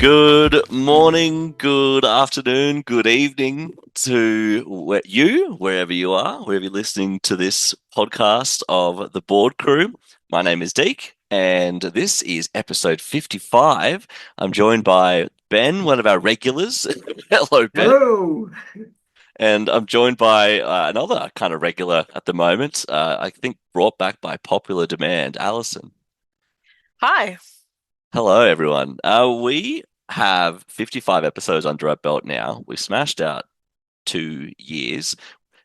Good morning, good afternoon, good evening to wherever you are, wherever you're listening to this podcast of the Board Crew. My name is Deek, and this is episode 55. I'm joined by Ben, one of our regulars. Hello, Ben. Hello. And I'm joined by another kind of regular at the moment, I think brought back by popular demand, Alison. Hi. Hello, everyone. We have 55 episodes under our belt now. We smashed out 2 years.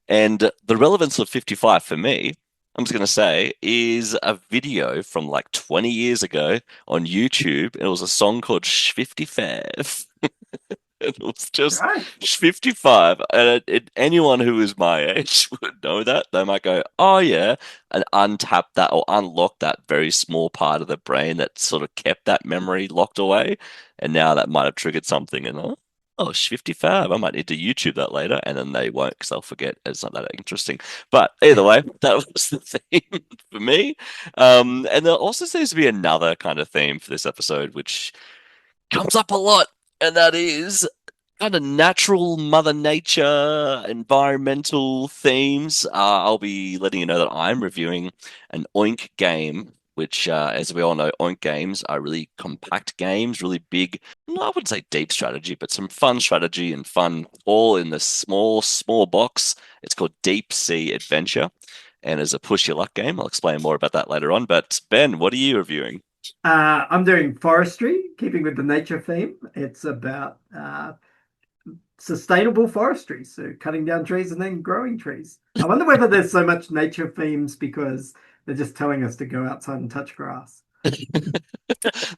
And the relevance of 55 for me, I'm just going to say, is a video from like 20 years ago on YouTube. It was a song called 55. It was just Right. 55. And anyone who is my age would know that. They might go, oh, yeah, and untap that or unlock that very small part of the brain that sort of kept that memory locked away. And now that might have triggered something. And oh, 55. I might need to YouTube that later. And then they won't because they'll forget. It's not that interesting. But either way, that was the theme for me. And there also seems to be another kind of theme for this episode, which comes up a lot. And that is kind of natural mother nature, environmental themes. I'll be letting you know that I'm reviewing an Oink game, which, as we all know, Oink games are really compact games, really big. No, I wouldn't say deep strategy, but some fun strategy and fun all in the small, small box. It's called Deep Sea Adventure. And as a push your luck game, I'll explain more about that later on. But Ben, what are you reviewing? I'm doing forestry, keeping with the nature theme. It's about sustainable forestry, so cutting down trees and then growing trees. I wonder whether there's so much nature themes because they're just telling us to go outside and touch grass.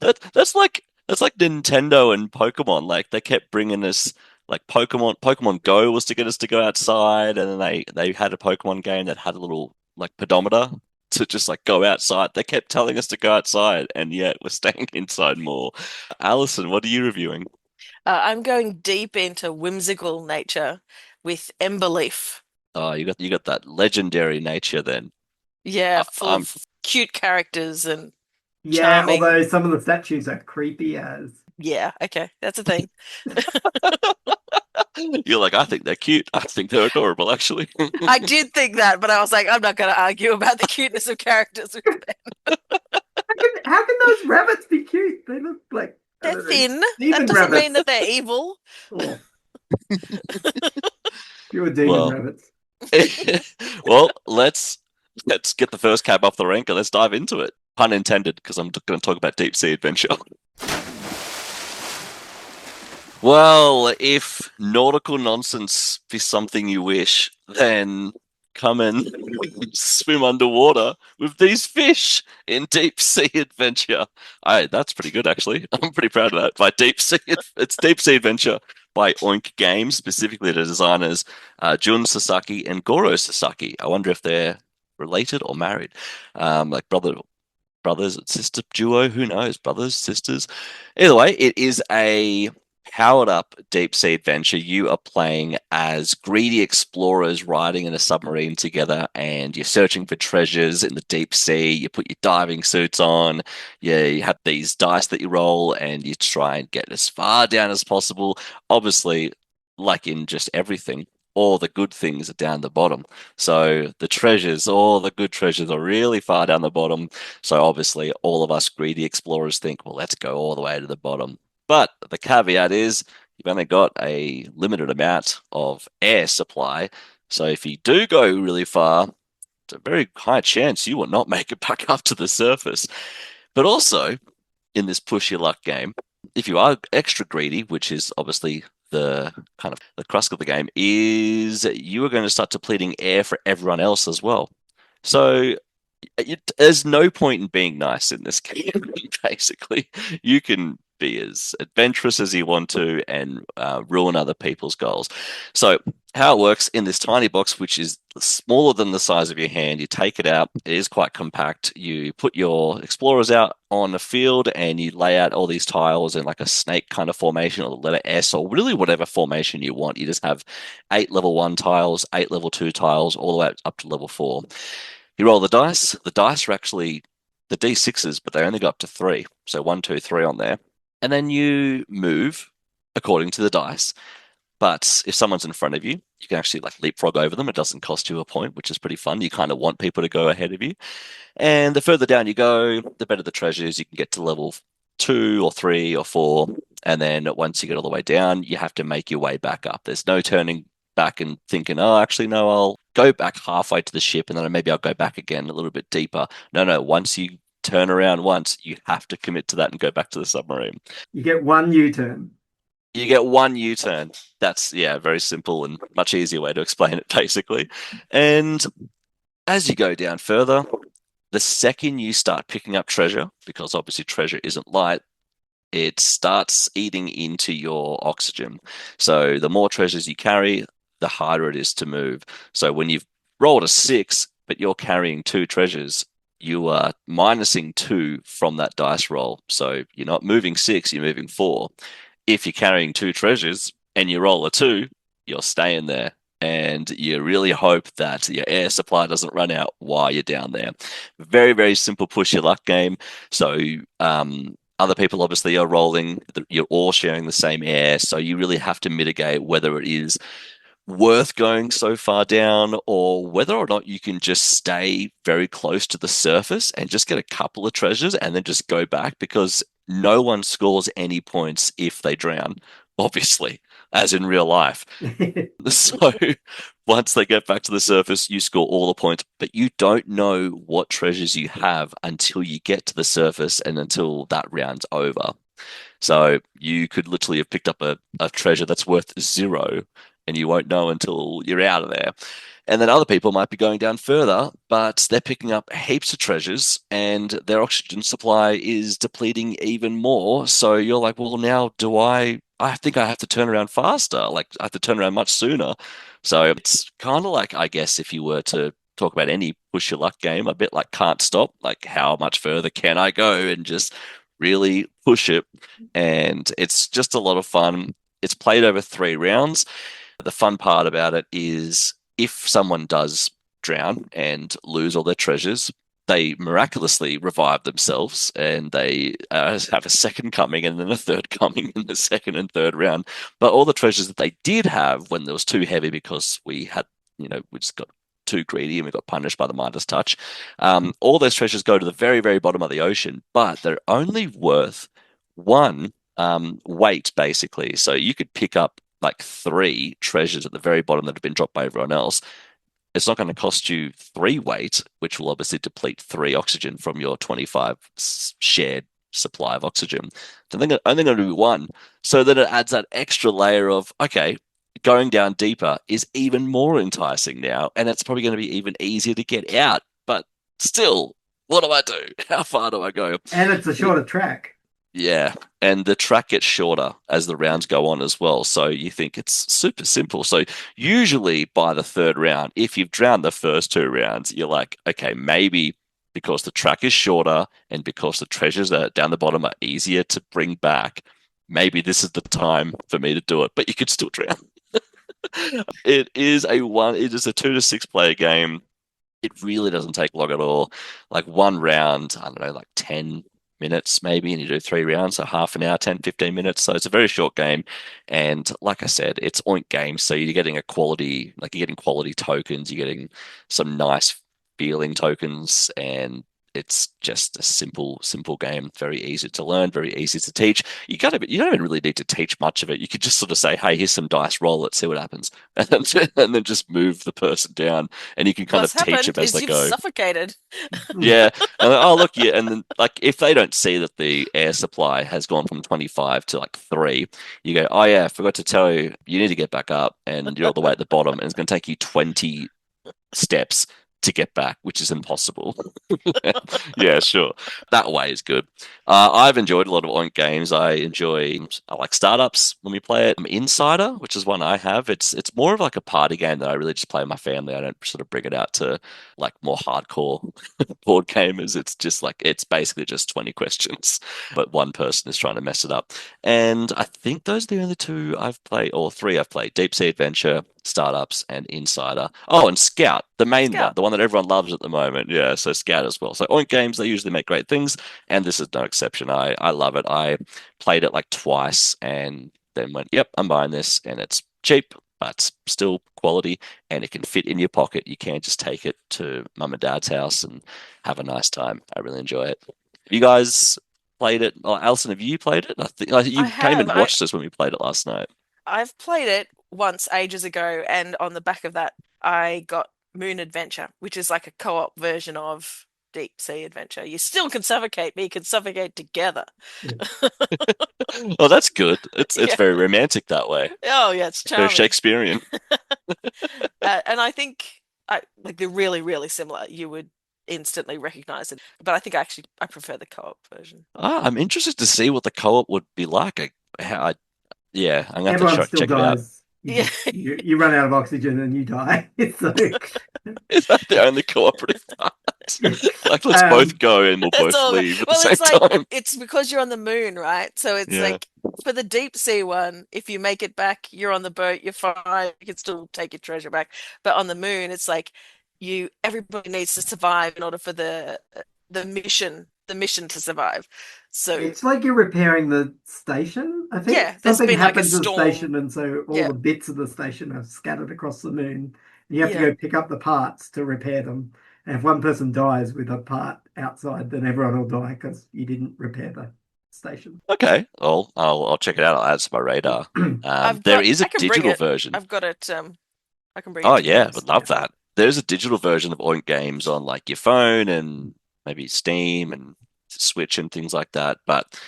That's like Nintendo and Pokemon. Like they kept bringing us like Pokemon Go was to get us to go outside, and then they had a Pokemon game that had a little like pedometer to just like go outside. They kept telling us to go outside, and yet we're staying inside more. Alison, what are you reviewing? I'm going deep into whimsical nature with Emberleaf. Oh, you got that legendary nature then. Yeah, I, full I'm of cute characters and Yeah, charming. although some of the statues are creepy as. Yeah, okay, that's a thing. you're like, I think they're cute. I think they're adorable, actually. I did think that, but I was like, I'm not going to argue about the cuteness of characters with them. How can those rabbits be cute? They look like, I They're don't know, thin. That demon doesn't mean rabbits. that they're evil. Oh, pure demon Well, rabbits. well, let's get the first cab off the rank and let's dive into it. Pun intended, because I'm going to talk about deep sea adventure. Well, if nautical nonsense is something you wish, then come and swim underwater with these fish in deep sea adventure. That's pretty good, actually. I'm pretty proud of that. By deep sea, it's deep sea adventure by Oink Games, specifically the designers Jun Sasaki and Goro Sasaki. I wonder if they're related or married, like brothers and sister duo. Who knows? Brothers, sisters. Either way, it is a powered up deep sea adventure. You are playing as greedy explorers riding in a submarine together, and you're searching for treasures in the deep sea. You put your diving suits on. You have these dice that you roll, and you try and get as far down as possible. Obviously, like in just everything, all the good things are down the bottom. So the treasures, all the good treasures are really far down the bottom. So obviously, all of us greedy explorers think, well, let's go all the way to the bottom. But the caveat is you've only got a limited amount of air supply. So if you do go really far, it's a very high chance you will not make it back up to the surface. But also, in this push your luck game, if you are extra greedy, which is obviously the kind of the crux of the game, is you are going to start depleting air for everyone else as well. So there's no point in being nice in this game. Basically, you can be as adventurous as you want to and ruin other people's goals. So, how it works in this tiny box, which is smaller than the size of your hand, you take it out. It is quite compact. You put your explorers out on a field and you lay out all these tiles in like a snake kind of formation or the letter S or really whatever formation you want. You just have 8 level 1 tiles, 8 level 2 tiles, all the way up to level 4. You roll the dice. The dice are actually the D6s, but they only go up to 3. So 1, 2, 3 on there. and then you move according to the dice. But if someone's in front of you, you can actually like leapfrog over them. It doesn't cost you a point, which is pretty fun. You kind of want people to go ahead of you. And the further down you go, the better the treasures. You can get to level 2 or 3 or 4. And then once you get all the way down, you have to make your way back up. There's no turning back and thinking, oh, actually, no, I'll go back halfway to the ship and then maybe I'll go back again a little bit deeper. No. Once you turn around once, you have to commit to that and go back to the submarine. You get one U-turn. You get one U-turn. That's, yeah, very simple and much easier way to explain it, basically. And as you go down further, the second you start picking up treasure, because obviously treasure isn't light, it starts eating into your oxygen. So the more treasures you carry, the harder it is to move. So when you've rolled a 6, but you're carrying 2 treasures, you are minusing 2 from that dice roll. So you're not moving 6, you're moving 4. If you're carrying 2 treasures and you roll a 2, you're staying there. And you really hope that your air supply doesn't run out while you're down there. Very, very simple push your luck game. So other people obviously are rolling. You're all sharing the same air. So you really have to mitigate whether it is worth going so far down or whether or not you can just stay very close to the surface and just get a couple of treasures and then just go back, because no one scores any points if they drown, obviously, as in real life. So once they get back to the surface, you score all the points, but you don't know what treasures you have until you get to the surface and until that round's over. So you could literally have picked up a treasure that's worth 0 and you won't know until you're out of there. And then other people might be going down further, but they're picking up heaps of treasures and their oxygen supply is depleting even more. So you're like, well, now I think I have to turn around faster. Like I have to turn around much sooner. So it's kind of like, I guess, if you were to talk about any push your luck game, a bit like Can't Stop, like how much further can I go and just really push it. And it's just a lot of fun. It's played over 3 rounds. The fun part about it is if someone does drown and lose all their treasures, they miraculously revive themselves and they have a second coming and then a third coming in the second and third round. But all the treasures that they did have when it was too heavy because we had, we just got too greedy and we got punished by the Midas touch. All those treasures go to the very, very bottom of the ocean, but they're only worth 1 weight, basically. So you could pick up like 3 treasures at the very bottom that have been dropped by everyone else. It's not going to cost you 3 weight, which will obviously deplete 3 oxygen from your 25 shared supply of oxygen. So they're only going to be 1. So then it adds that extra layer of, okay, going down deeper is even more enticing now, and it's probably going to be even easier to get out. But still, what do I do? How far do I go? And it's a shorter track. Yeah, and the track gets shorter as the rounds go on as well. So you think it's super simple. So usually by the 3rd round, if you've drowned the first 2 rounds, you're like, okay, maybe because the track is shorter and because the treasures that are down the bottom are easier to bring back, maybe this is the time for me to do it. But you could still drown. It is a 2 to 6 player game. It really doesn't take long at all. Like 1 round, I don't know, like 10 minutes maybe, and you do 3 rounds, so half an hour, 10, 15 minutes. So it's a very short game. And like I said, it's Oink Games. So you're getting quality tokens, you're getting some nice feeling tokens, and it's just a simple game. Very easy to learn, very easy to teach. You don't even really need to teach much of it. You could just sort of say, hey, here's some dice, roll it, see what happens. And then just move the person down, and you can kind of teach them as they go. Suffocated. Yeah. And oh, look, yeah. And then, like, if they don't see that the air supply has gone from 25 to like 3, you go, oh, yeah, I forgot to tell you, you need to get back up. And you're all the way at the bottom. And it's going to take you 20 steps to get back, which is impossible. Yeah, sure. That way is good. I've enjoyed a lot of Oink games. I like startups when we play it. Insider, which is one I have. It's more of like a party game that I really just play with my family. I don't sort of bring it out to like more hardcore board gamers. It's basically just 20 questions, but one person is trying to mess it up. And I think those are the only 2 I've played, or 3 I've played. Deep Sea Adventure startups and Insider. Oh, and Scout, the main one, Scout. the one that everyone loves at the moment. Yeah, so Scout as well. So Oink Games, they usually make great things, and this is no exception. I love it. I played it like twice and then went, yep, I'm buying this, and it's cheap, but still quality, and it can fit in your pocket. You can't just take it to mum and dad's house and have a nice time. I really enjoy it. You guys played it? Oh, Alison, have you played it? I think I you came have. and watched us when we played it last night. I've played it once ages ago, and on the back of that, I got Moon Adventure, which is like a co-op version of Deep Sea Adventure. You still can suffocate, but you can suffocate together. Oh, that's good. It's Yeah. very romantic that way. Oh, yeah, it's Very charming. Shakespearean. And I think like they're really, really similar. You would instantly recognize it. But I think I prefer the co-op version. I'm interested to see what the co-op would be like. Yeah, I'm gonna have Everyone to still check it out. dies. Yeah. You run out of oxygen and you die. So Is that the only cooperative part? yeah. Like, let's both go and we'll That's both all. leave at the Well, same it's like time. it's because you're on the moon, right? So it's Yeah. like for the deep sea one, if you make it back, you're on the boat, you're fine, you can still take your treasure back. But on the moon, it's like everybody needs to survive in order for the mission to survive. So It's like you're repairing the station, I think. yeah, there's Something been like a happened to the storm. station, and so all Yeah, the bits of the station are scattered across the moon. You have to yeah. go pick up the parts to repair them. And if one person dies with a part outside, then everyone will die because you didn't repair the station. Okay. I'll check it out. I'll add it to my radar. There is a I can bring digital it. version. I've got it. I can bring it Oh to you yeah, guys. would love that. There's a digital version of Oink Games on like your phone and maybe Steam and Switch and things like that. But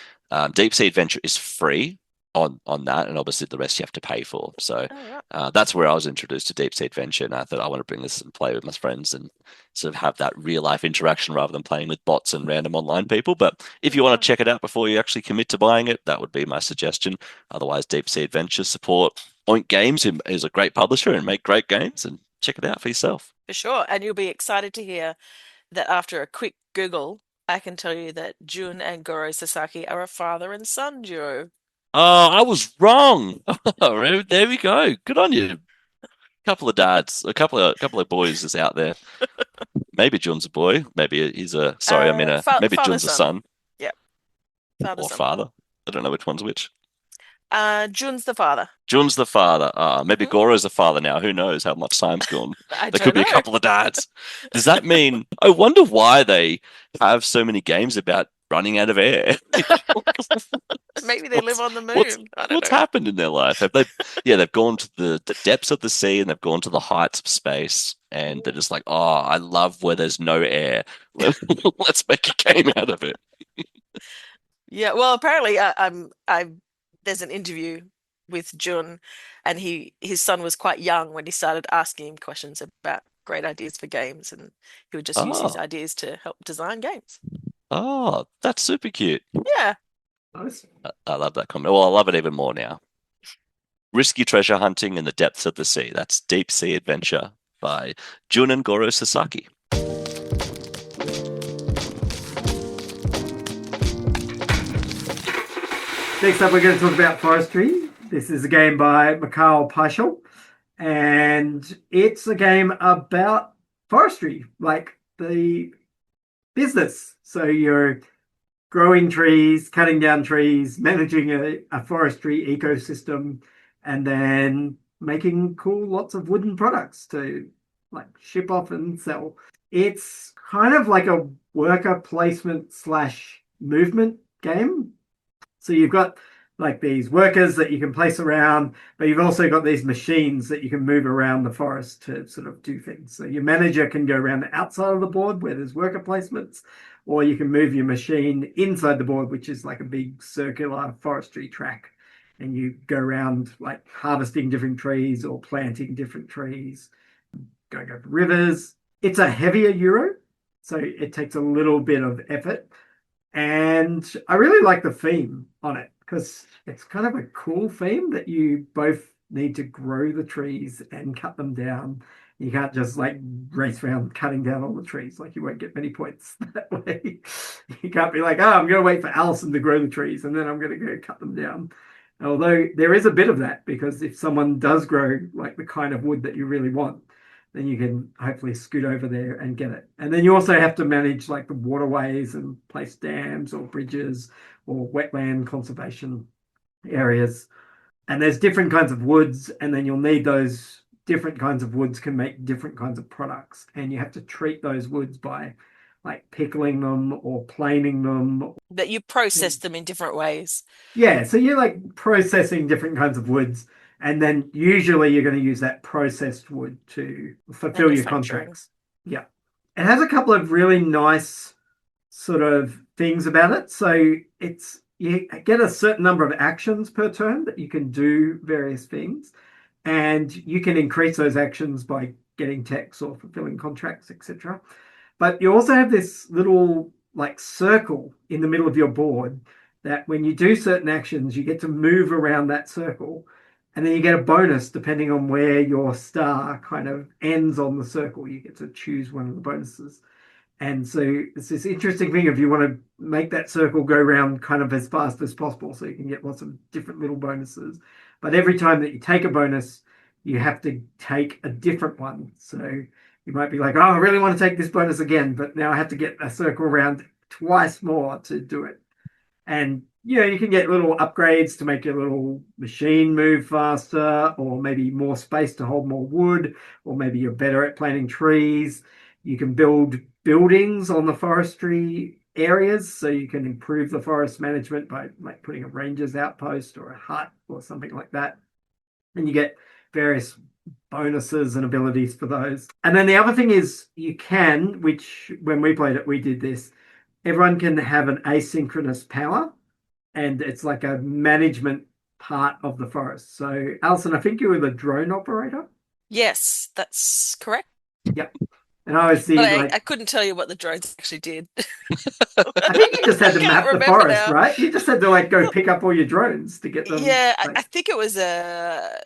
Deep Sea Adventure is free on that, and obviously the rest you have to pay for. So Oh, right. that's where I was introduced to Deep Sea Adventure, and I thought I want to bring this and play with my friends and sort of have that real life interaction rather than playing with bots and random online people. But if you want to check it out before you actually commit to buying it, that would be my suggestion. Otherwise, Deep Sea Adventure, support Oink Games, who is a great publisher and make great games, and check it out for yourself. For sure. And you'll be excited to hear that after a quick Google, I can tell you that Jun and Goro Sasaki are a father and son duo. Oh, I was wrong. There we go. Good on you. Couple of dads, a couple of boys is out there. Maybe Jun's a boy. Maybe he's a sorry, I mean maybe Father Jun's a son. son Yeah, father or son. father. I don't know which one's which. Jun's the father. Jun's the father. Maybe Mhm. Goro's the father now. Who knows how much time's gone? I There don't could be a know. couple of dads. Does that mean? I wonder why they have so many games about running out of air. Maybe they live on the What's moon. I don't what's know. happened in their life? Have they? Yeah, they've gone to the depths of the sea and they've gone to the heights of space, and they're just like, oh, I love where there's no air. Let's make a game out of it. Yeah, well, apparently, there's an interview with Jun, and his son was quite young when he started asking him questions about great ideas for games, and he would just use his Oh, ideas to help design games. oh, that's super cute. Yeah, Nice. I love that comment. Well, I love it even more now. Risky treasure hunting in the depths of the sea. That's Deep Sea Adventure by Jun and Goro Sasaki. Next up, we're going to talk about Forestry. This is a game by Mikhail Paschal, and it's a game about forestry, like the business. So you're growing trees, cutting down trees, managing a forestry ecosystem, and then making cool lots of wooden products to like ship off and sell. It's kind of like a worker placement slash movement game. So you've got like these workers that you can place around, but you've also got these machines that you can move around the forest to sort of do things. So your manager can go around the outside of the board where there's worker placements, or you can move your machine inside the board, which is like a big circular forestry track. And you go around like harvesting different trees or planting different trees, going over rivers. It's a heavier Euro, so it takes a little bit of effort. And I really like the theme on it because it's kind of a cool theme that you both need to grow the trees and cut them down. You can't just like race around cutting down all the trees. Like you won't get many points that way. You can't be like, oh, I'm going to wait for Alison to grow the trees and then I'm going to go cut them down. Although there is a bit of that, because if someone does grow like the kind of wood that you really want, then you can hopefully scoot over there and get it. And then you also have to manage like the waterways and place dams or bridges or wetland conservation areas. And there's different kinds of woods, and then you'll need those different kinds of woods can make different kinds of products. And you have to treat those woods by like pickling them or planing them. That you process them in different ways Yeah, so you're like processing different kinds of woods, and then usually you're going to use that processed wood to fulfill your manufacturing. contracts. Yeah. It has a couple of really nice sort of things about it. So it's you get a certain number of actions per turn that you can do various things, and you can increase those actions by getting techs or fulfilling contracts, etc. But you also have this little like circle in the middle of your board that when you do certain actions, you get to move around that circle. And then you get a bonus depending on where your star kind of ends on the circle. You get to choose one of the bonuses. And so it's this interesting thing if you want to make that circle go around kind of as fast as possible so you can get lots of different little bonuses. But every time that you take a bonus, you have to take a different one. So you might be like, oh, I really want to take this bonus again, but now I have to get a circle around twice more to do it. And you can get little upgrades to make your little machine move faster, or maybe more space to hold more wood, or maybe you're better at planting trees. You can build buildings on the forestry areas, so you can improve the forest management by like putting a ranger's outpost or a hut or something like that. And you get various bonuses and abilities for those. And then the other thing is you can, which when we played it, we did this, everyone can have an asynchronous power, and it's like a management part of the forest. So, Alison, I think you were the drone operator. Yes, that's correct. Yep. And I always see But I like couldn't tell you what the drones actually did. I think you just had I to can't map the remember forest, now. right? You just had to like go pick up all your drones to get them Yeah, I like think it was a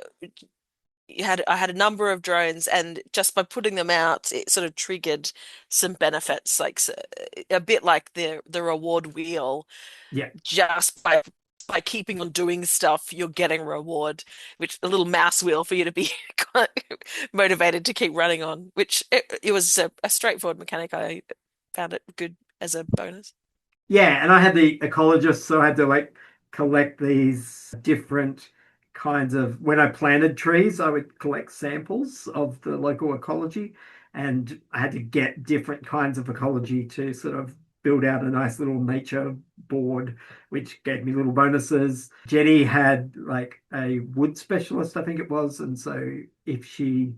I had a number of drones, and just by putting them out, it sort of triggered some benefits, like a bit like the reward wheel. yeah. Just by keeping on doing stuff, you're getting reward, which a little mouse wheel for you to be motivated to keep running on. Which it was a straightforward mechanic. I found it good as a bonus. Yeah, and I had the ecologist, so I had to like collect these different kinds of when I planted trees, I would collect samples of the local ecology, and I had to get different kinds of ecology to sort of build out a nice little nature board, which gave me little bonuses. Jenny had like a wood specialist, I think it was, and so if she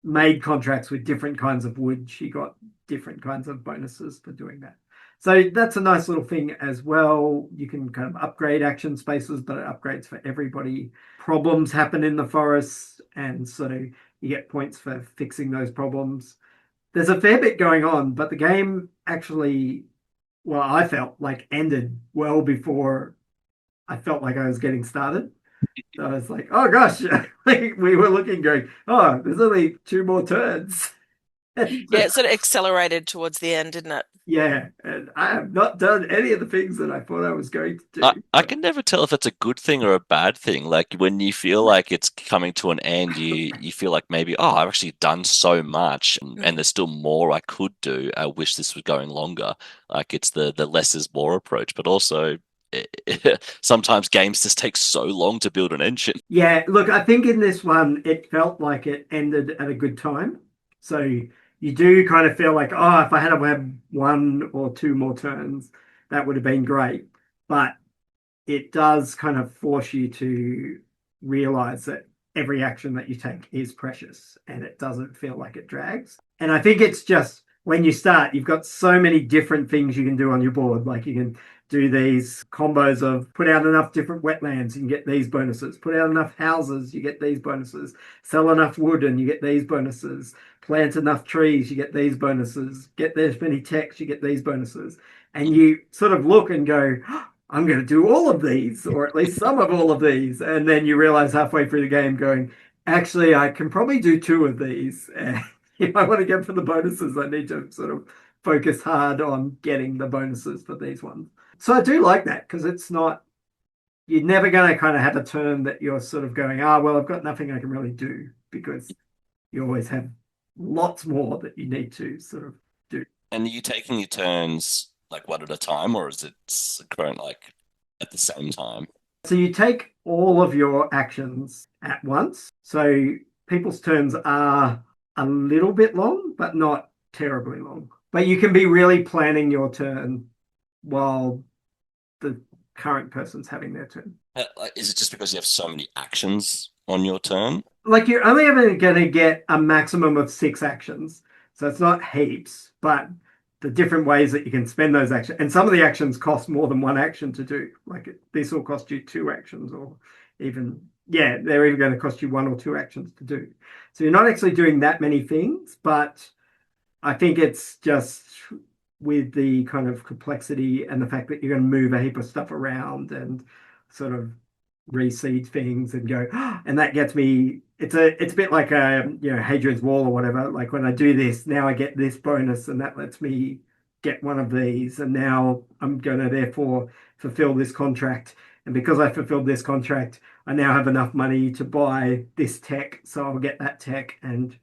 made contracts with different kinds of wood, she got different kinds of bonuses for doing that. So that's a nice little thing as well. You can kind of upgrade action spaces, but it upgrades for everybody. Problems happen in the forest, and so you get points for fixing those problems. There's a fair bit going on, but the game actually, well, I felt like ended well before I felt like I was getting started. So I was like, oh gosh, like we were looking, going, oh, there's only two more turns. And, Yeah, it sort of accelerated towards the end, didn't it? yeah, and I have not done any of the things that I thought I was going to I, do. I can never tell if it's a good thing or a bad thing. Like when you feel like it's coming to an end, you feel like maybe, oh, I've actually done so much and Mm. there's still more I could do. I wish this was going longer. Like it's the less is more approach, but also sometimes games just take so long to build an engine. Yeah, look, I think in this one, it felt like it ended at a good time. So you do kind of feel like, oh, if I had one or two more turns, that would have been great. But it does kind of force you to realize that every action that you take is precious and it doesn't feel like it drags. And I think it's just when you start, you've got so many different things you can do on your board. Like you can do these combos of put out enough different wetlands, you can get these bonuses. Put out enough houses, you get these bonuses. Sell enough wood and you get these bonuses. Plant enough trees, you get these bonuses. Get this many techs, you get these bonuses. And you sort of look and go, I'm going to do all of these, or at least some of all of these. And then you realize halfway through the game, going, actually, I can probably do two of these. And if I want to get for the bonuses, I need to sort of focus hard on getting the bonuses for these ones. So I do like that because it's not you're never going to kind of have a turn that you're sort of going, ah, well, I've got nothing I can really do because you always have lots more that you need to sort of do. And are you taking your turns like one at a time, or is it current like at the same time? So you take all of your actions at once. So people's turns are a little bit long, but not terribly long. But you can be really planning your turn while the current person's having their turn. Like, is it just because you have so many actions on your turn? Like you're only ever going to get a maximum of 6 actions. So it's not heaps, but the different ways that you can spend those actions. And some of the actions cost more than 1 action to do. Like this will cost you 2 actions, or even, yeah, they're even going to cost you 1 or 2 actions to do. So you're not actually doing that many things, but I think it's just with the kind of complexity and the fact that you're going to move a heap of stuff around and sort of reseed things and go, and that gets me. It's a bit like Hadrian's Wall or whatever. Like when I do this, now I get this bonus, and that lets me get one of these, and now I'm going to therefore fulfill this contract. And because I fulfilled this contract, I now have enough money to buy this tech, so I'll get that tech. And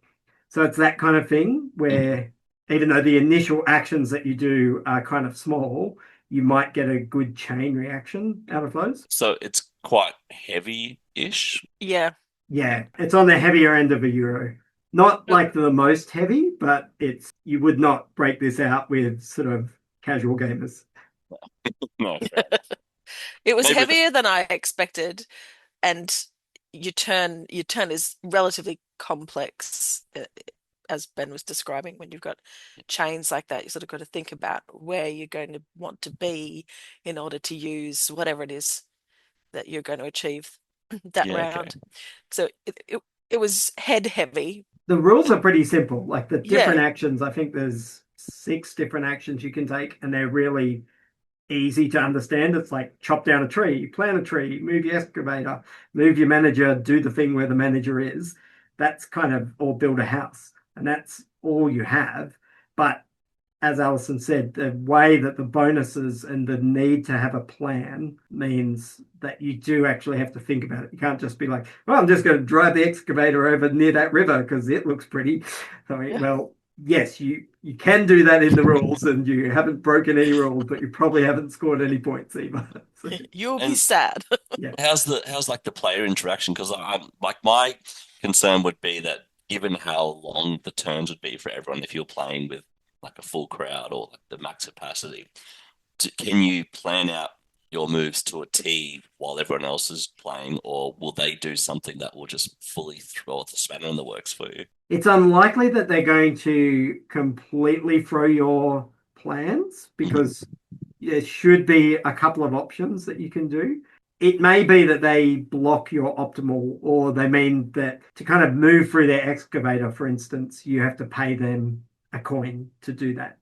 so it's that kind of thing where even though the initial actions that you do are kind of small, you might get a good chain reaction out of those. So it's quite heavy-ish. Yeah. Yeah, it's on the heavier end of a euro. Not like the most heavy, but it's you would not break this out with sort of casual gamers. No, It was maybe heavier than I expected, and your turn is relatively complex, as Ben was describing. When you've got chains like that, you sort of got to think about where you're going to want to be in order to use whatever it is that you're going to achieve that yeah, okay. round. So it was head heavy. The rules are pretty simple. Like the different Yeah. actions, I think there's 6 different actions you can take, and they're really easy to understand. It's like chop down a tree, plant a tree, move your excavator, move your manager, do the thing where the manager is. That's kind of, or build a house. And that's all you have. But as Alison said, the way that the bonuses and the need to have a plan means that you do actually have to think about it. You can't just be like, well, I'm just going to drive the excavator over near that river because it looks pretty. So, Yeah. well, yes, you can do that in the rules, and you haven't broken any rules, but you probably haven't scored any points either. So, You'll be And sad. yeah. how's like the player interaction? Because I'm like my concern would be that given how long the turns would be for everyone if you're playing with like a full crowd or like the max capacity, can you plan out your moves to a T while everyone else is playing, or will they do something that will just fully throw the spanner in the works for you? It's unlikely that they're going to completely throw your plans because there should be a couple of options that you can do. It may be that they block your optimal, or they mean that to kind of move through their excavator, for instance, you have to pay them a coin to do that.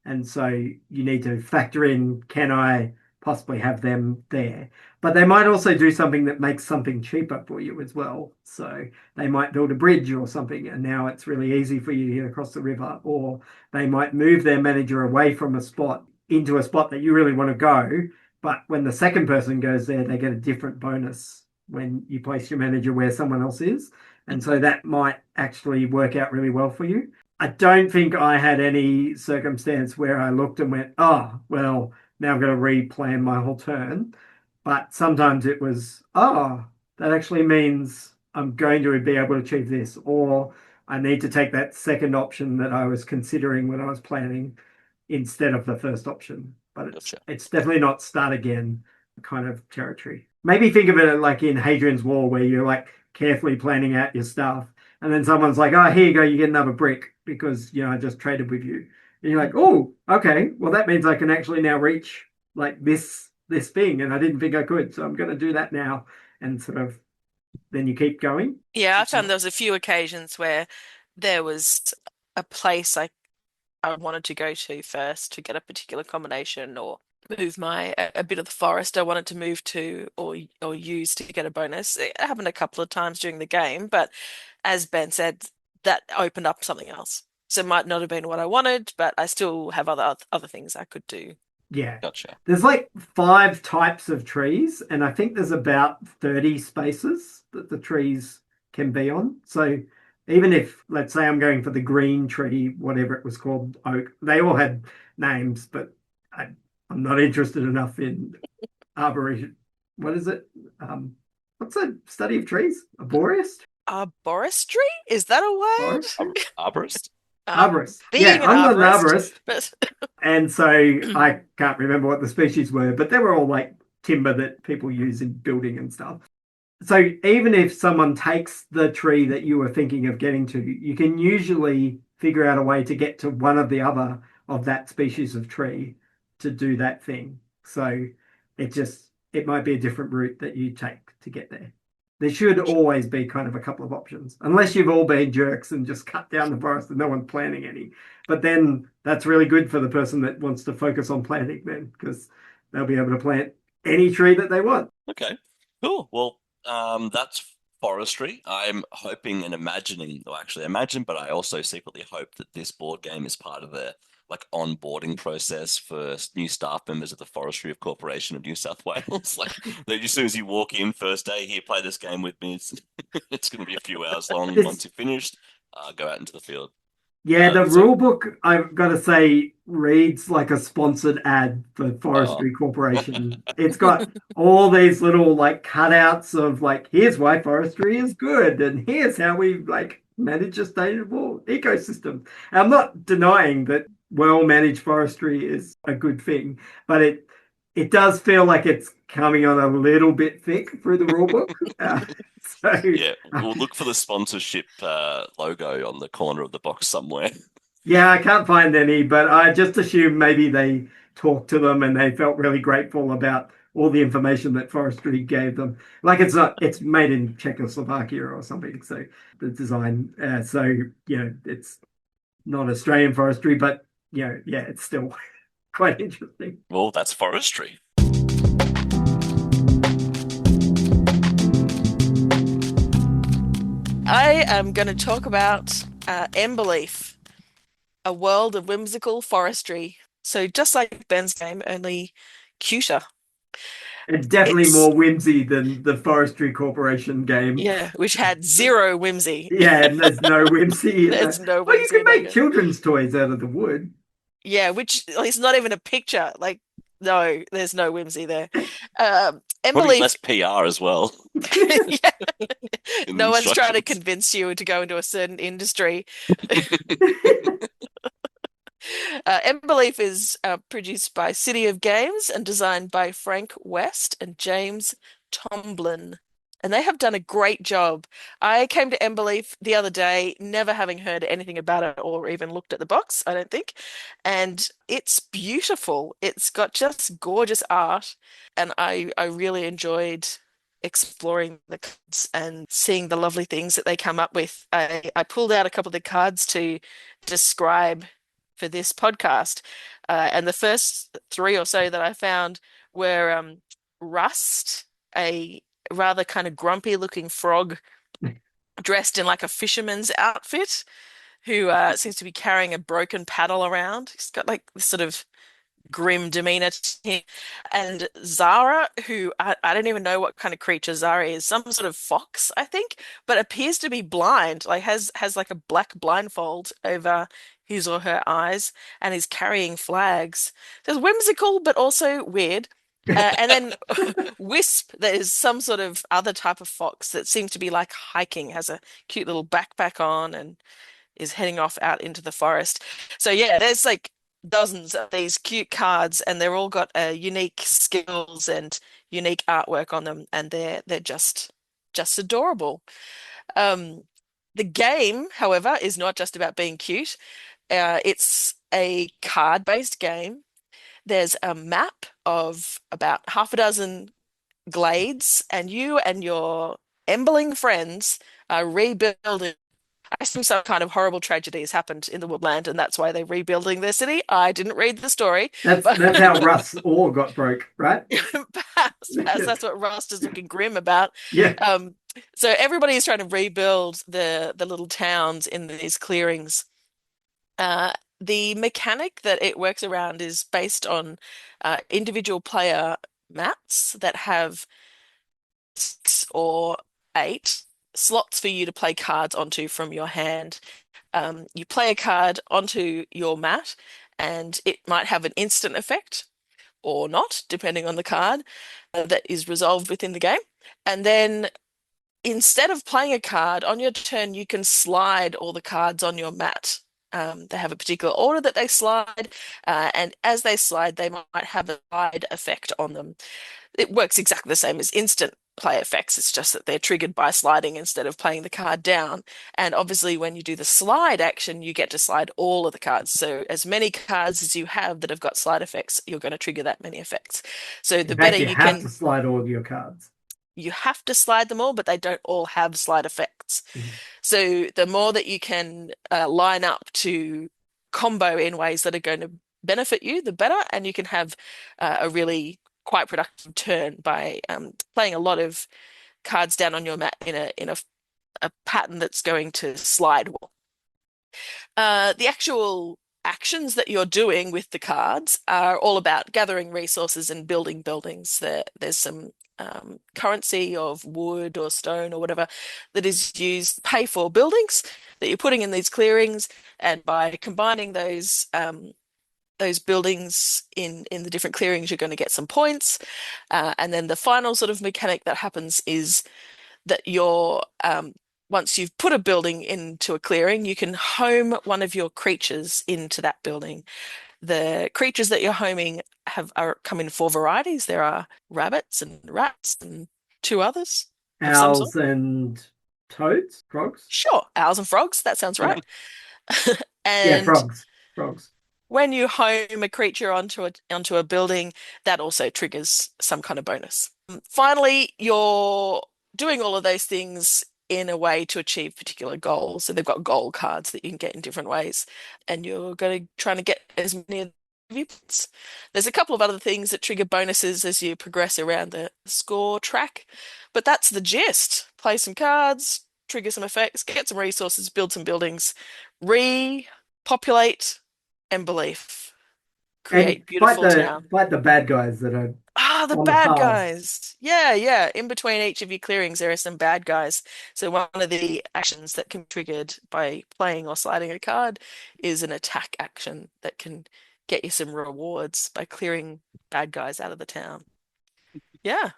And so you need to factor in, can I possibly have them there? But they might also do something that makes something cheaper for you as well. So they might build a bridge or something, and now it's really easy for you to get across the river. Or they might move their manager away from a spot into a spot that you really want to go. But when the second person goes there, they get a different bonus when you place your manager where someone else is. And so that might actually work out really well for you. I don't think I had any circumstance where I looked and went, oh, well, now I'm going to replan my whole turn. But sometimes it was, oh, that actually means I'm going to be able to achieve this, or I need to take that second option that I was considering when I was planning instead of the first option. But it's Gotcha. it's definitely not start again kind of territory. Maybe think of it like in Hadrian's Wall, where you're like carefully planning out your stuff, and then someone's like, "Oh, here you go, you get another brick because I just traded with you." And you're like, "Oh, okay, well that means I can actually now reach like this thing, and I didn't think I could, so I'm going to do that now." And sort of then you keep going. Yeah, I It's found not there was a few occasions where there was a place I wanted to go to first to get a particular combination, or move my a bit of the forest I wanted to move to, or use to get a bonus. It happened a couple of times during the game, but as Ben said, that opened up something else. So it might not have been what I wanted, but I still have other things I could do. Yeah. Gotcha. There's like 5 types of trees, and I think there's about 30 spaces that the trees can be on. So even if, let's say, I'm going for the green tree, whatever it was called, oak, they all had names, but I, I'm not interested enough in arboretum. What is it? What's a study of trees? Arborist? Arboristry? Is that a Forest? word? Arborist? Arborist. Yeah, Being an I'm not an arborist, arborist. but And so I can't remember what the species were, but they were all like timber that people use in building and stuff. So even if someone takes the tree that you were thinking of getting to, you can usually figure out a way to get to one of the other of that species of tree to do that thing. So it might be a different route that you take to get there. There should always be kind of a couple of options, unless you've all been jerks and just cut down the forest and no one's planting any. But then that's really good for the person that wants to focus on planting then, because they'll be able to plant any tree that they want. Okay, cool. Well, that's forestry. I'm hoping and imagining, or actually imagine, but I also secretly hope that this board game is part of the like onboarding process for new staff members of the Forestry of Corporation of New South Wales. Like, that as soon as you walk in, first day, here, play this game with me. It's going to be a few hours long. It's Once you're finished, go out into the field. Yeah, the So, rule book, I've got to say, reads like a sponsored ad for uh, Forestry Corporation. It's got all these little like cutouts of like, here's why forestry is good, and here's how we like manage a sustainable ecosystem. And I'm not denying that well-managed forestry is a good thing, but it does feel like it's coming on a little bit thick through the rule book. So yeah, we'll look for the sponsorship logo on the corner of the box somewhere. Yeah, I can't find any, but I just assume maybe they talked to them and they felt really grateful about all the information that Forestry gave them. Like it's made in Czechoslovakia or something. So the design, it's not Australian forestry, but yeah, it's still quite interesting. Well, that's forestry. I am going to talk about Emberleaf, a world of whimsical forestry. So just like Ben's game, only cuter. And definitely It's more whimsy than the Forestry Corporation game. Yeah, which had zero whimsy. Yeah, and there's no whimsy in There's that. no Well, you whimsy can in that make game. children's toys out of the wood. Yeah, which it's not even a picture. Like, no, there's no whimsy there. Probably less Emberleaf, PR as well yeah, in the no one's trying to instructions. convince you to go into a certain industry. Emberleaf is produced by City of Games and designed by Frank West and James Tomblin. And they have done a great job. I came to Emberleaf the other day, never having heard anything about it or even looked at the box, I don't think. And it's beautiful. It's got just gorgeous art. And I really enjoyed exploring the cards and seeing the lovely things that they come up with. I pulled out a couple of the cards to describe for this podcast. And the first three or so that I found were Rust, a rather kind of grumpy looking frog dressed in like a fisherman's outfit, who seems to be carrying a broken paddle around. He's got like this sort of grim demeanor to him. And Zara, who I don't even know what kind of creature Zara is, some sort of fox, I think, but appears to be blind, like has like a black blindfold over his or her eyes and is carrying flags. So it's whimsical, but also weird. And then Wisp, that is some sort of other type of fox that seems to be like hiking, has a cute little backpack on and is heading off out into the forest. So yeah, there's like dozens of these cute cards, and they're all got unique skills and unique artwork on them, and they're just adorable. Um, the game, however, is not just about being cute. It's a card-based game. There's a map of about half a dozen glades, and you and your Emberling friends are rebuilding. I assume some kind of horrible tragedy has happened in the woodland, and that's why they're rebuilding their city. I didn't read the story, That's but that's how Russ Orr got broke, right? perhaps that's what Rust is looking grim about. Yeah. Um, so everybody is trying to rebuild the little towns in these clearings. the mechanic that it works around is based on individual player mats that have 6 or 8 slots for you to play cards onto from your hand. You play a card onto your mat, and it might have an instant effect or not, depending on the card that is resolved within the game. And then instead of playing a card on your turn, you can slide all the cards on your mat. They have a particular order that they slide, and as they slide, they might have a slide effect on them. It works exactly the same as instant play effects. It's just that they're triggered by sliding instead of playing the card down. And obviously, when you do the slide action, you get to slide all of the cards. So, as many cards as you have that have got slide effects, you're going to trigger that many effects. So, the In better fact, you you have can, to slide all of your cards. you have to slide them all, but they don't all have slide effects. Mhm. So, the more that you can line up to combo in ways that are going to benefit you, the better. And you can have a really quite productive turn by playing a lot of cards down on your mat in a pattern that's going to slide well. The actual actions that you're doing with the cards are all about gathering resources and building buildings. There's some currency of wood or stone or whatever that is used to pay for buildings that you're putting in these clearings, and by combining those buildings in the different clearings, you're going to get some points. And then the final sort of mechanic that happens is that once you've put a building into a clearing, you can home one of your creatures into that building. The creatures that you're homing come in 4 varieties. There are rabbits and rats and 2 others of some sort. Owls and toads, frogs. Sure, owls and frogs. That sounds right. Yeah, And frogs. Frogs. when you home a creature onto a building, that also triggers some kind of bonus. Finally, you're doing all of those things in a way to achieve particular goals. So they've got goal cards that you can get in different ways, and you're going to try to get as many of the points. There's a couple of other things that trigger bonuses as you progress around the score track, but that's the gist. Play some cards, trigger some effects, get some resources, build some buildings, repopulate Emberleaf, And create beautiful town. fight the bad guys that are The on the bad paths. guys. Yeah, yeah. In between each of your clearings, there are some bad guys. So one of the actions that can be triggered by playing or sliding a card is an attack action that can get you some rewards by clearing bad guys out of the town. Yeah,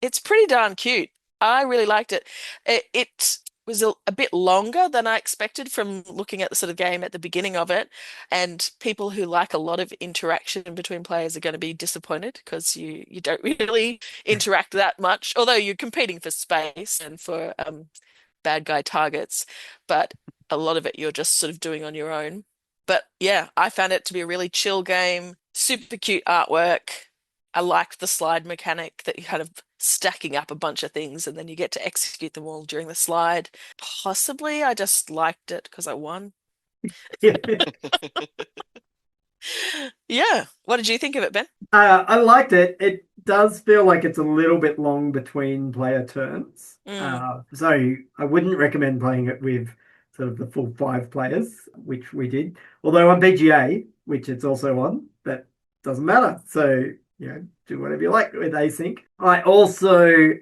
it's pretty darn cute. I really liked it. It was a bit longer than I expected from looking at the sort of game at the beginning of it. And people who like a lot of interaction between players are going to be disappointed because you don't really interact that much, although you're competing for space and for bad guy targets. But a lot of it you're just sort of doing on your own. But yeah, I found it to be a really chill game, super cute artwork. I liked the slide mechanic that you kind of stacking up a bunch of things and then you get to execute them all during the slide. Possibly I just liked it because I won. Yeah. What did you think of it, Ben? I liked it. It does feel like it's a little bit long between player turns. Mm. So I wouldn't recommend playing it with sort of the full 5 players, which we did. Although on BGA, which it's also on, that doesn't matter. So, do whatever you like with async. I also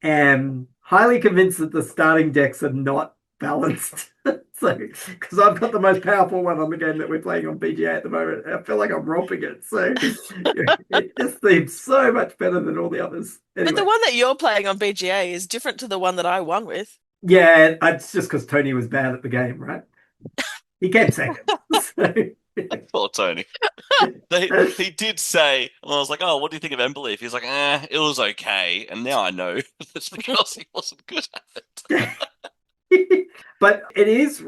am highly convinced that the starting decks are not balanced. So, because I've got the most powerful one on the game that we're playing on BGA at the moment, I feel like I'm romping it. So it just seems so much better than all the others. But Anyway, the one that you're playing on BGA is different to the one that I won with. yeah, it's just because Tony was bad at the game, right? He came second. So. Poor Tony. He did say, and I was like, "Oh, what do you think of Emberleaf?" He's like, it was okay." And now I know it's because he wasn't good at it. But it's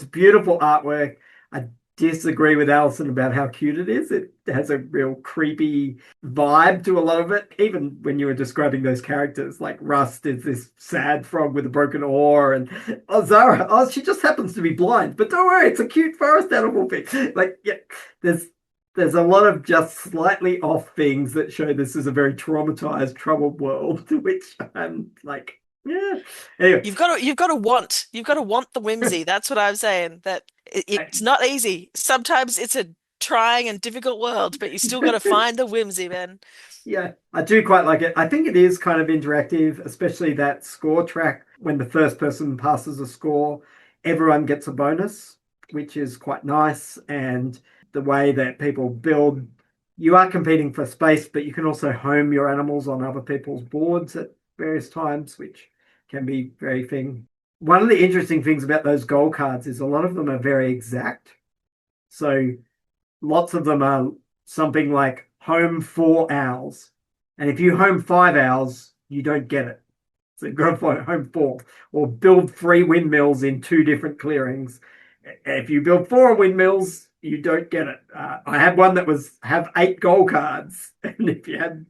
beautiful artwork. I disagree with Alison about how cute it is. It has a real creepy vibe to a lot of it. Even when you were describing those characters, like Rust is this sad frog with a broken oar, and Zara, she just happens to be blind. But don't worry, it's a cute forest animal thing. Like, yeah, there's a lot of just slightly off things that show this is a very traumatized, troubled world, which I'm like, Yeah. Anyway, You've got to want the whimsy. That's what I'm saying. That it's not easy. Sometimes it's a trying and difficult world, but you still got to find the whimsy, man. yeah, I do quite like it. I think it is kind of interactive, especially that score track. When the first person passes a score, everyone gets a bonus, which is quite nice. And the way that people build, you are competing for space, but you can also home your animals on other people's boards at various times, which can be very thing. One of the interesting things about those goal cards is a lot of them are very exact. So lots of them are something like home 4 owls. And if you home 5 owls, you don't get it. So go for home four. Or build 3 windmills in 2 different clearings. If you build 4 windmills, you don't get it. I had one that was have 8 goal cards. And if you had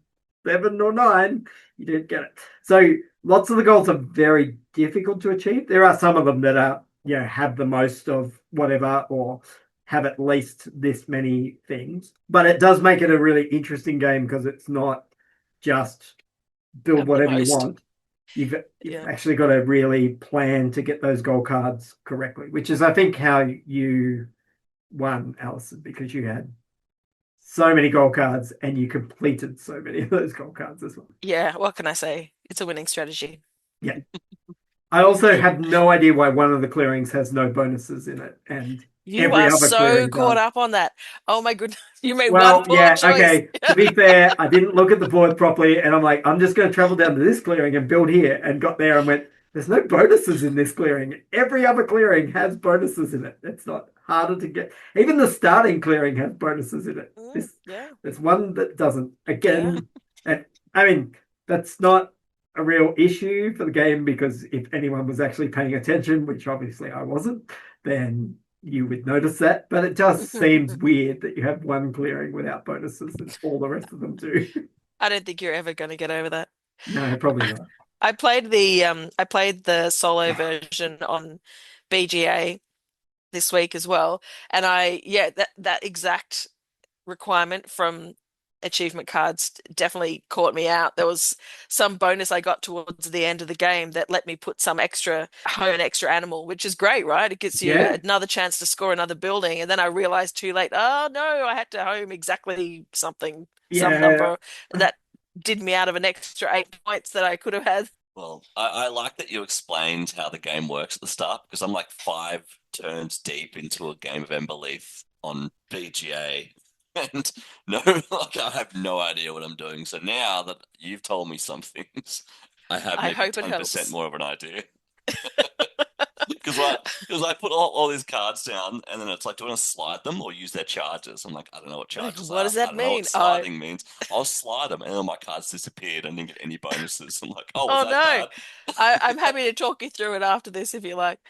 7 or 9, you didn't get it. So lots of the goals are very difficult to achieve. There are some of them that are, have the most of whatever or have at least this many things. But it does make it a really interesting game because it's not just build Have the whatever you most. want. You've Yeah. actually got to really plan to get those goal cards correctly, which is, I think, how you won, Alison, because you had so many goal cards and you completed so many of those goal cards as well. Yeah, what can I say? It's a winning strategy. Yeah. I also have no idea why one of the clearings has no bonuses in it and You every are other so clearing caught does. up on that. Oh my goodness. You made one Well, poor yeah, choice. okay. To be fair, I didn't look at the board properly, and I'm like, I'm just going to travel down to this clearing and build here. And got there and went, there's no bonuses in this clearing. Every other clearing has bonuses in it. It's not harder to get. Even the starting clearing has bonuses in it. Yeah. There's one that doesn't. Yeah. Again, and I mean, that's not a real issue for the game because if anyone was actually paying attention, which obviously I wasn't, then you would notice that. But it just seems weird that you have one clearing without bonuses and all the rest of them do. I don't think you're ever going to get over that. No, probably not. I played the solo version on BGA this week as well, and that exact requirement from achievement cards definitely caught me out. There was some bonus I got towards the end of the game that let me put some extra home an extra animal, which is great, right? It gives you Yeah, another chance to score another building, and then I realized too late, oh no, I had to home exactly something, some yeah. number that did me out of an extra 8 points that I could have had. Well, I like that you explained how the game works at the start because I'm like 5 turns deep into a game of Emberleaf on BGA. And no, like I have no idea what I'm doing. So now that you've told me some things, I have I maybe hope it 10% helps. more of an idea. Because I put all these cards down, and then it's like, do I want to slide them or use their charges? I'm like, I don't know what Like, charges what are. does I that don't know what mean? Oh, sliding means. I'll slide them, and then my cards disappeared. I didn't get any bonuses. I'm like, oh, was oh that no. bad? I'm happy to talk you through it after this if you like.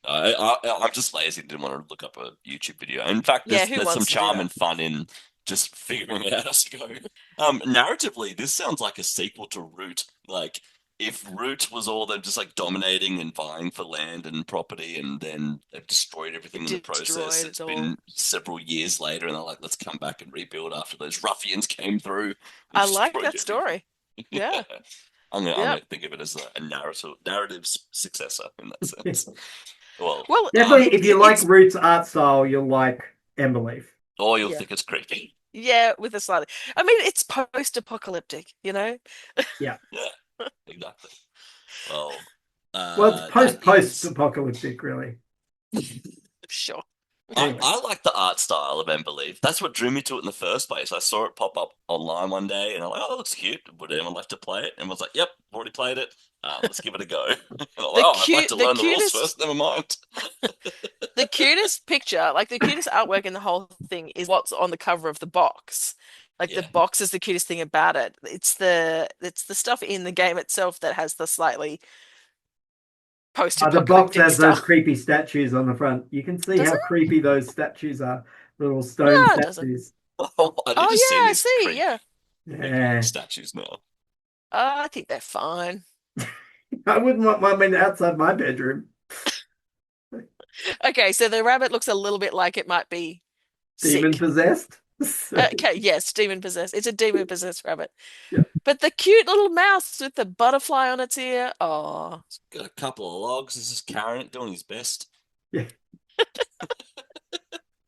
I'm just lazy. Didn't want to look up a YouTube video. In fact, Yeah, who there's some wants to do charm that? and fun in just figuring it out as you go. Narratively, this sounds like a sequel to Root. Like if Root was all them just like dominating and vying for land and property, and then they've destroyed everything It in the process. destroyed It's it all. been several years later, and they're like, let's come back and rebuild after those ruffians came through and I like destroyed that everything. story. Yeah. I'm Yeah. gonna think of it as a narrative successor in that sense. Well, Well, Definitely, if you like it's Root's art style, you'll like Emberleaf. or you'll yeah. think it's creepy. Yeah, with a slightly. I mean, it's post-apocalyptic, you know? Yeah. Yeah, exactly. Well, Well, it's that post is. apocalyptic, really. Sure. Anyway, I like the art style of Emberleaf. That's what drew me to it in the first place. I saw it pop up online one day, and I'm like, "Oh, that looks cute. Would anyone like to play it?" And was like, "Yep, already played it. Let's give it a go." And I'm like, The "Oh, I'd like cute to the learn the rules cutest first. Never mind." the cutest picture, like the cutest artwork in the whole thing is what's on the cover of the box. Like the Yeah, box is the cutest thing about it. It's the stuff in the game itself that has the slightly the box post-apocalyptic has those stuff. creepy statues on the front. You can see Does how it? creepy those statues are. Little stone No, it doesn't. statues. oh, I've Oh just seen yeah, I these see. Yeah. creepy Yeah. statues now. I think they're fine. I wouldn't want one outside my bedroom. Okay, so the rabbit looks a little bit like it might be Demon sick. possessed. So, Okay, yes, demon possessed. It's a demon possessed rabbit. yeah. But the cute little mouse with the butterfly on its ear. Oh, Got a couple of logs. This is carrying it, doing his best. Yeah.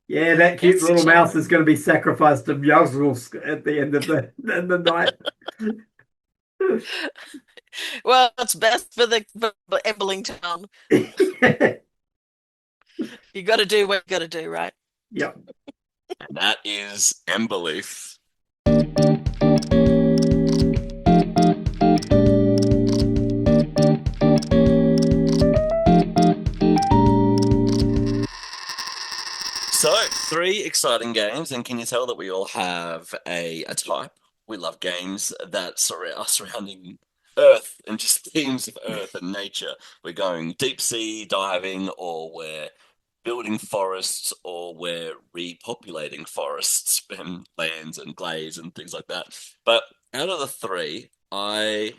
Yeah, that cute it's little mouse charming. is going to be sacrificed to Yuzgulsk at the end of the night. Well, it's best for the Emberling town. You got to do what you got to do, right? Yeah. And that is Emberleaf. So, three exciting games, and can you tell that we all have a type? We love games that are surrounding Earth and just themes of Earth and nature. We're going deep sea diving, or we're building forests, or we're repopulating forests and lands and glades and things like that. But out of the three, I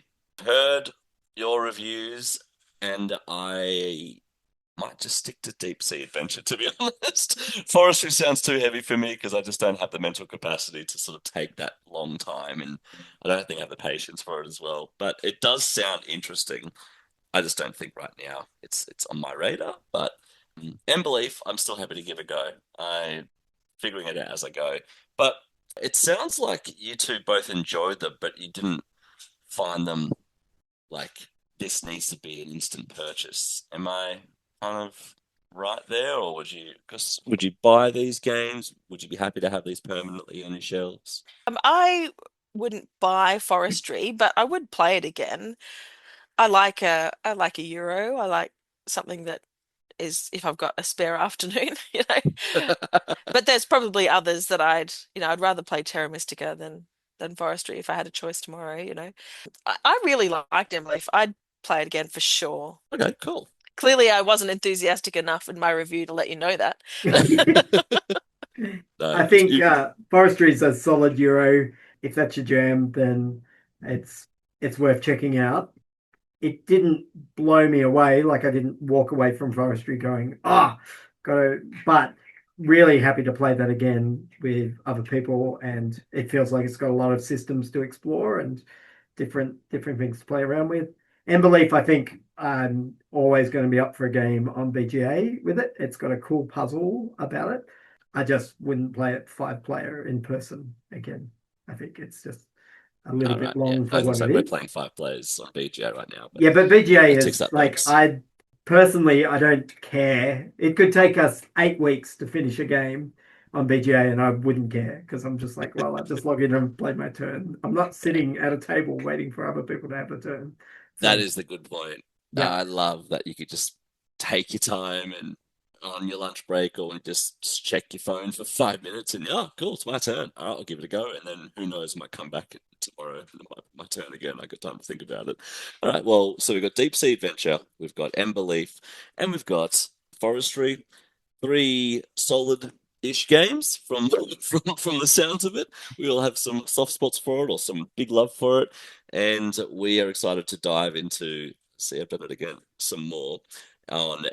heard your reviews and I might just stick to deep sea adventure, to be honest. Forestry sounds too heavy for me because I just don't have the mental capacity to sort of take that long time, and I don't think I have the patience for it as well. But it does sound interesting. I just don't think right now it's on my radar. But Emberleaf, I'm still happy to give a go. I'm figuring it out as I go. But it sounds like you two both enjoyed them, but you didn't find them like this needs to be an instant purchase. Am I kind of right there, or would you buy these games? Would you be happy to have these permanently on your shelves? I wouldn't buy Forestry, but I would play it again. I like a Euro. I like something that is if I've got a spare afternoon, you know. But there's probably others that I'd rather play Terra Mystica than Forestry if I had a choice tomorrow, you know. I really liked Emberleaf. I'd play it again for sure. Okay, cool. Clearly, I wasn't enthusiastic enough in my review to let you know that. No, I think Forestry is a solid Euro. If that's your jam, then it's it's worth checking out. It didn't blow me away. Like I didn't walk away from Forestry going, gotta, but really happy to play that again with other people. And it feels like it's got a lot of systems to explore and different things to play around with. Emberleaf, I think I'm always going to be up for a game on BGA with it. It's got a cool puzzle about it. I just wouldn't play it 5 player in person again. I think it's just a little all right, bit yeah. long I for was gonna what say it we're is. playing 5 players on BGA right now, but Yeah, but BGA it ticks is that like box. I personally I don't care. It could take us 8 weeks to finish a game on BGA and I wouldn't care because I'm just like, well, I just log in and play my turn. I'm not sitting at a table waiting for other people to have a turn. That So is the good point. yeah. I love that you could just take your time and on your lunch break or just check your phone for 5 minutes and oh, cool, it's my turn. All right, I'll give it a go. And then who knows, I might come back tomorrow and it might be my turn again. I got time to think about it. All right, well, so we've got Deep Sea Adventure, we've got Emberleaf, and we've got Forestry. Three solid-ish games from the sounds of it. We all have some soft spots for it or some big love for it, and we are excited to dive into see about it again some more on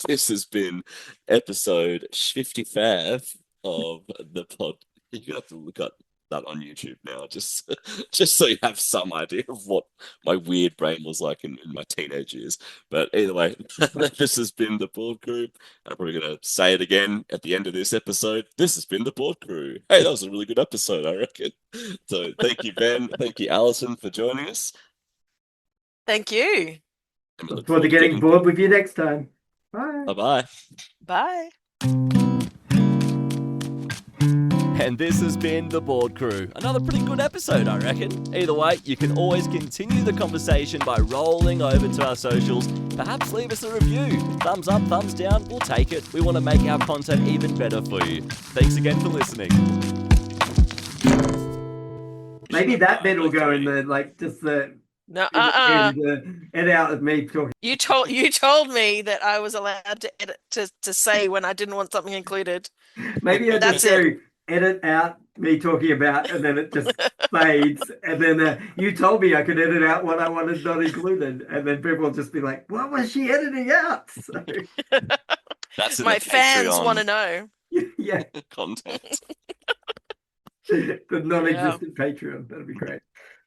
this has been episode 55 of the pod. You have to look up that on YouTube now, just just so you have some idea of what my weird brain was like in my teenage years. But either way, this has been the board crew. I'm probably gonna say it again at the end of this episode. This has been the board crew. Hey, that was a really good episode, I reckon. So thank you, Ben. Thank you, Alison, for joining us. Thank you. And we Look look forward to forward to getting getting bored with you next time. Bye. bye bye. Bye. And this has been The Board Crew. Another pretty good episode, I reckon. Either way, you can always continue the conversation by rolling over to our socials. Perhaps leave us a review. Thumbs up, thumbs down, we'll take it. We want to make our content even better for you. Thanks again for listening. Maybe that bit will go in the like just the No, edit out of me talking. You told me that I was allowed to edit to say when I didn't want something included. Maybe I just That's it. go edit out me talking about, and then it just fades. And then you told me I could edit out what I wanted not included, and then people will just be like, "What was she editing out?" So, That's in My the fans Patreon want to know. yeah. content. The non-existent Patreon. That'd be great.